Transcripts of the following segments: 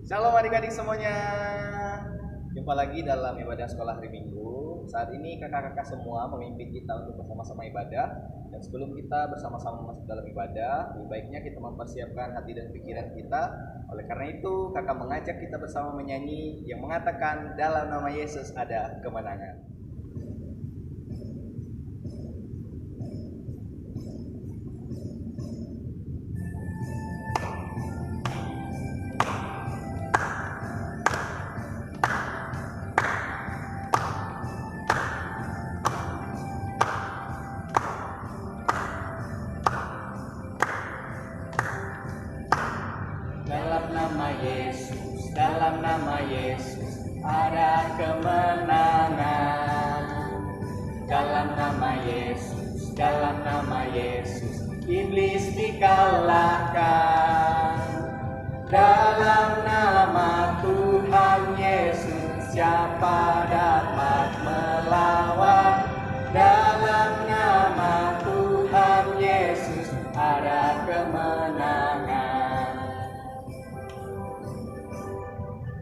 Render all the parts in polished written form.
Shalom adik-adik semuanya. Jumpa lagi dalam ibadah sekolah hari Minggu. Saat ini kakak-kakak semua memimpin kita untuk bersama-sama ibadah. Dan sebelum kita bersama-sama masuk dalam ibadah, lebih baiknya kita mempersiapkan hati dan pikiran kita. Oleh karena itu, kakak mengajak kita bersama menyanyi yang mengatakan dalam nama Yesus ada kemenangan. Dalam nama Yesus, dalam nama Yesus ada kemenangan. Dalam nama Yesus, dalam nama Yesus iblis dikalahkan. Dalam nama Tuhan Yesus siapa dapat melawan? Dalam nama Tuhan Yesus ada kemenangan.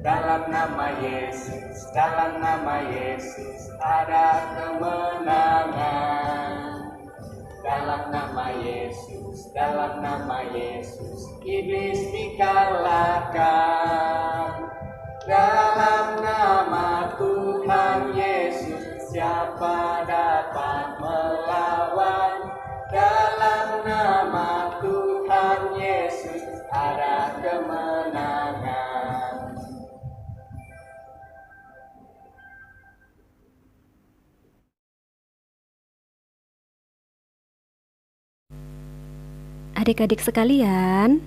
Dalam nama Yesus, dalam nama Yesus ada kemenangan. Dalam nama Yesus, dalam nama Yesus iblis dikalahkan. Dalam nama Tuhan Yesus siapa dapat melawan? Dalam nama Tuhan Yesus ada kemenangan. Adik-adik sekalian,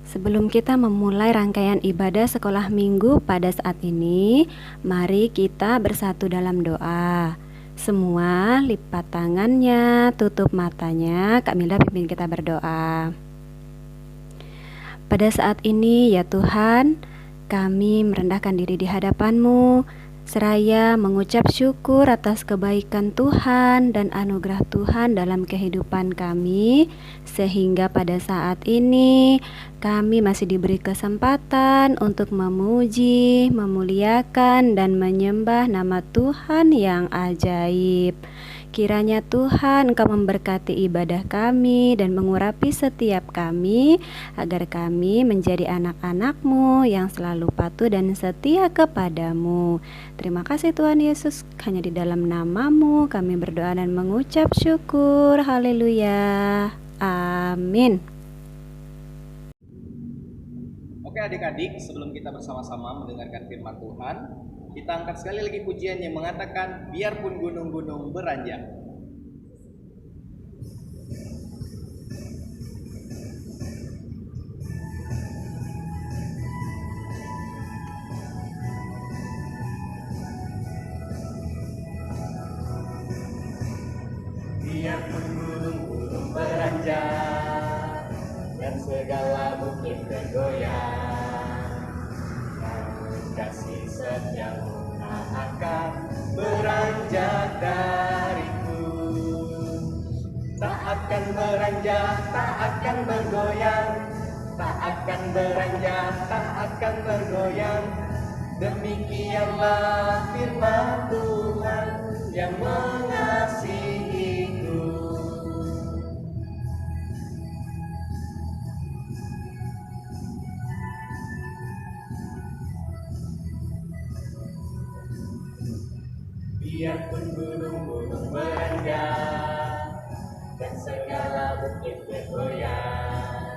sebelum kita memulai rangkaian ibadah sekolah minggu pada saat ini, mari kita bersatu dalam doa. Semua lipat tangannya, tutup matanya. Kak Milda pimpin kita berdoa. Pada saat ini ya Tuhan, kami merendahkan diri di hadapan-Mu, seraya mengucap syukur atas kebaikan Tuhan dan anugerah Tuhan dalam kehidupan kami, sehingga pada saat ini kami masih diberi kesempatan untuk memuji, memuliakan, dan menyembah nama Tuhan yang ajaib. Kiranya Tuhan Engkau memberkati ibadah kami dan mengurapi setiap kami, agar kami menjadi anak-anak-Mu yang selalu patuh dan setia kepadamu. Terima kasih Tuhan Yesus, hanya di dalam nama-Mu kami berdoa dan mengucap syukur. Haleluya. Amin. Oke adik-adik, sebelum kita bersama-sama mendengarkan firman Tuhan, kita angkat sekali lagi pujian yang mengatakan biarpun gunung-gunung beranjak. segala bukit bergoyang. Namun kasih setiamu tak akan beranjak dariku. Tak akan beranjak, tak akan bergoyang. Tak akan beranjak, tak akan bergoyang. Demikianlah firman Tuhan yang mengasihiku. Biarpun gunung-gunung beranjak dan segala bukit bergoyang,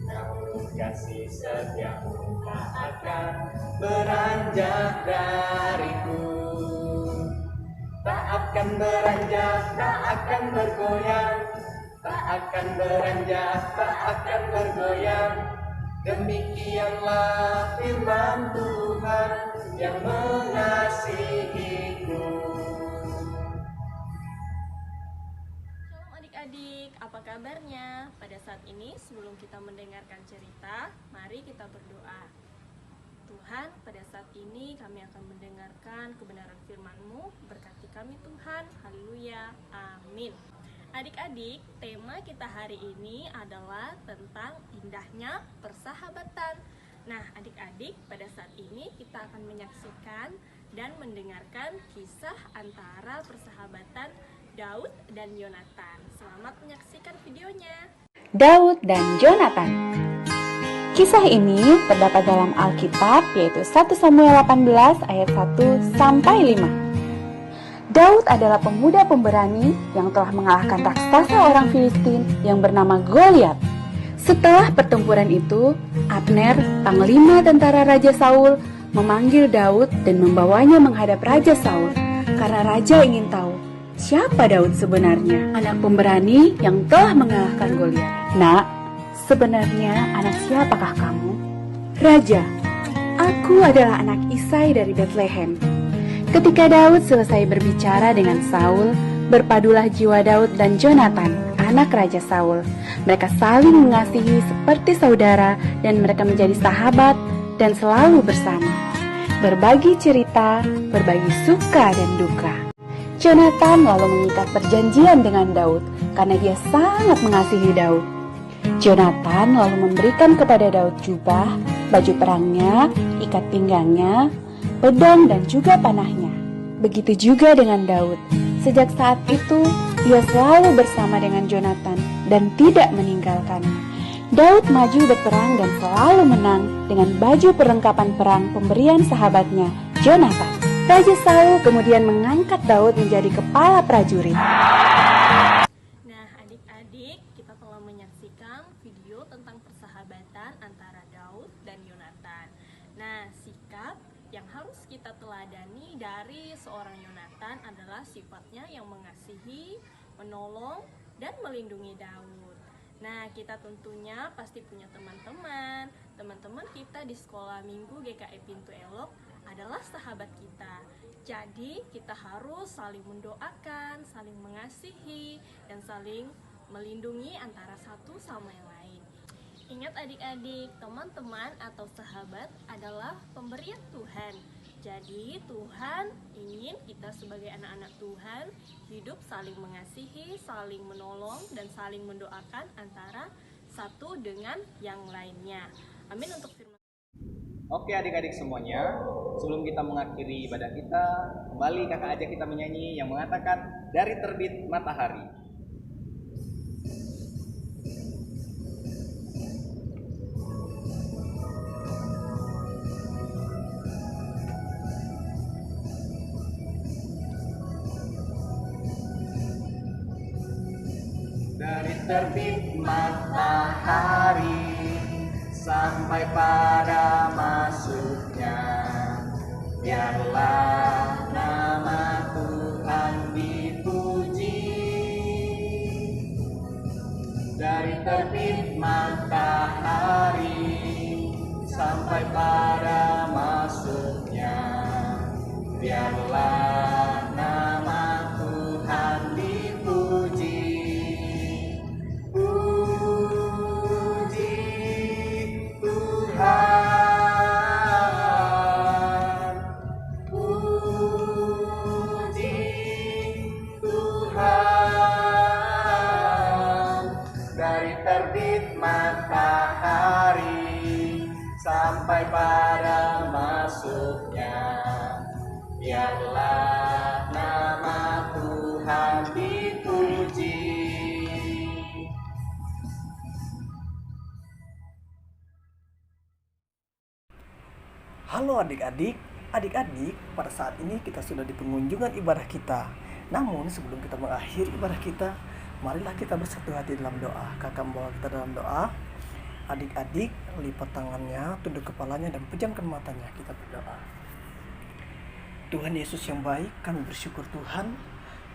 namun kasih setiamu tak akan beranjak dariku. Tak akan beranjak, tak akan bergoyang. Tak akan beranjak, tak akan bergoyang. Demikianlah firman Tuhan yang mengasihiku. Shalom adik-adik, apa kabarnya? Pada saat ini sebelum kita mendengarkan cerita, mari kita berdoa. Tuhan, pada saat ini kami akan mendengarkan kebenaran firman-Mu. Berkati kami Tuhan, haleluya, amin. Adik-adik, tema kita hari ini adalah tentang indahnya persahabatan. Nah, adik-adik, pada saat ini kita akan menyaksikan dan mendengarkan kisah antara persahabatan Daud dan Yonatan. Selamat menyaksikan videonya. Daud dan Yonatan. Kisah ini terdapat dalam Alkitab, yaitu 1 Samuel 18 ayat 1 sampai 5. Daud adalah pemuda pemberani yang telah mengalahkan raksasa orang Filistin yang bernama Goliat. Setelah pertempuran itu, Abner, panglima tentara Raja Saul, memanggil Daud dan membawanya menghadap Raja Saul karena raja ingin tahu siapa Daud sebenarnya, anak pemberani yang telah mengalahkan Goliat. Nak, sebenarnya anak siapakah kamu? Raja, aku adalah anak Isai dari Bethlehem. Ketika Daud selesai berbicara dengan Saul, berpadulah jiwa Daud dan Yonatan, anak Raja Saul. Mereka saling mengasihi seperti saudara dan mereka menjadi sahabat dan selalu bersama. Berbagi cerita, berbagi suka dan duka. Yonatan lalu mengikat perjanjian dengan Daud karena dia sangat mengasihi Daud. Yonatan lalu memberikan kepada Daud jubah, baju perangnya, ikat pinggangnya, pedang dan juga panahnya. Begitu juga dengan Daud. Sejak saat itu, ia selalu bersama dengan Yonatan dan tidak meninggalkannya. Daud maju berperang dan selalu menang dengan baju perlengkapan perang pemberian sahabatnya, Yonatan. Raja Saul kemudian mengangkat Daud menjadi kepala prajurit. Nah, adik-adik, kita telah menyaksikan video tentang persahabatan antara Daud dan Yonatan. Nah, sikap yang harus kita teladani dari seorang Yonatan adalah sifatnya yang mengasihi, menolong, dan melindungi Daud. Nah, kita tentunya pasti punya teman-teman. Teman-teman kita di sekolah minggu GKI Pintu Elok adalah sahabat kita. Jadi, kita harus saling mendoakan, saling mengasihi, dan saling melindungi antara satu sama yang lain. Ingat adik-adik, teman-teman atau sahabat adalah pemberian Tuhan. Jadi Tuhan ingin kita sebagai anak-anak Tuhan hidup saling mengasihi, saling menolong, dan saling mendoakan antara satu dengan yang lainnya. Amin untuk firman. Oke adik-adik semuanya, sebelum kita mengakhiri ibadah kita, kembali kakak ajak kita menyanyi yang mengatakan dari terbit matahari. Dari terbit matahari sampai pada masuknya, biarlah nama Tuhan dipuji. Dari terbit matahari sampai pada masuknya, biarlah nama Tuhan dipuji. Puji sampai pada masuknya. Biarlah nama Tuhan dipuji. Halo adik-adik, pada saat ini kita sudah di pengunjungan ibadah kita. Namun sebelum kita mengakhiri ibadah kita, marilah kita bersatu hati dalam doa. Kakak membawa kita dalam doa. Adik-adik, lipat tangannya, tunduk kepalanya dan pejamkan matanya. Kita berdoa. Tuhan Yesus yang baik, kami bersyukur Tuhan.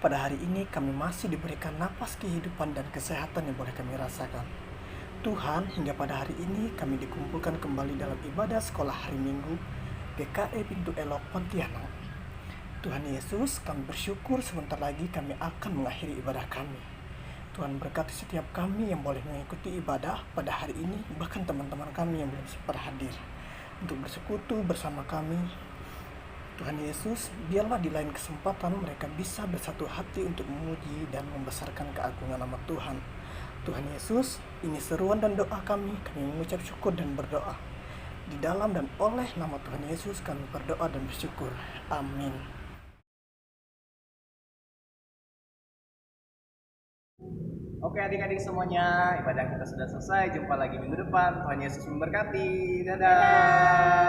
Pada hari ini kami masih diberikan napas kehidupan dan kesehatan yang boleh kami rasakan. Tuhan, hingga pada hari ini kami dikumpulkan kembali dalam ibadah sekolah hari Minggu GKE Pintu Elok Pontianak. Tuhan Yesus, kami bersyukur sebentar lagi kami akan mengakhiri ibadah kami. Tuhan berkati setiap kami yang boleh mengikuti ibadah pada hari ini, bahkan teman-teman kami yang belum sempat hadir untuk bersekutu bersama kami. Tuhan Yesus, biarlah di lain kesempatan mereka bisa bersatu hati untuk memuji dan membesarkan keagungan nama Tuhan. Tuhan Yesus, ini seruan dan doa kami mengucap syukur dan berdoa. Di dalam dan oleh nama Tuhan Yesus kami berdoa dan bersyukur. Amin. Oke adik-adik semuanya, ibadah kita sudah selesai. Jumpa lagi minggu depan. Tuhan Yesus memberkati. Dadah.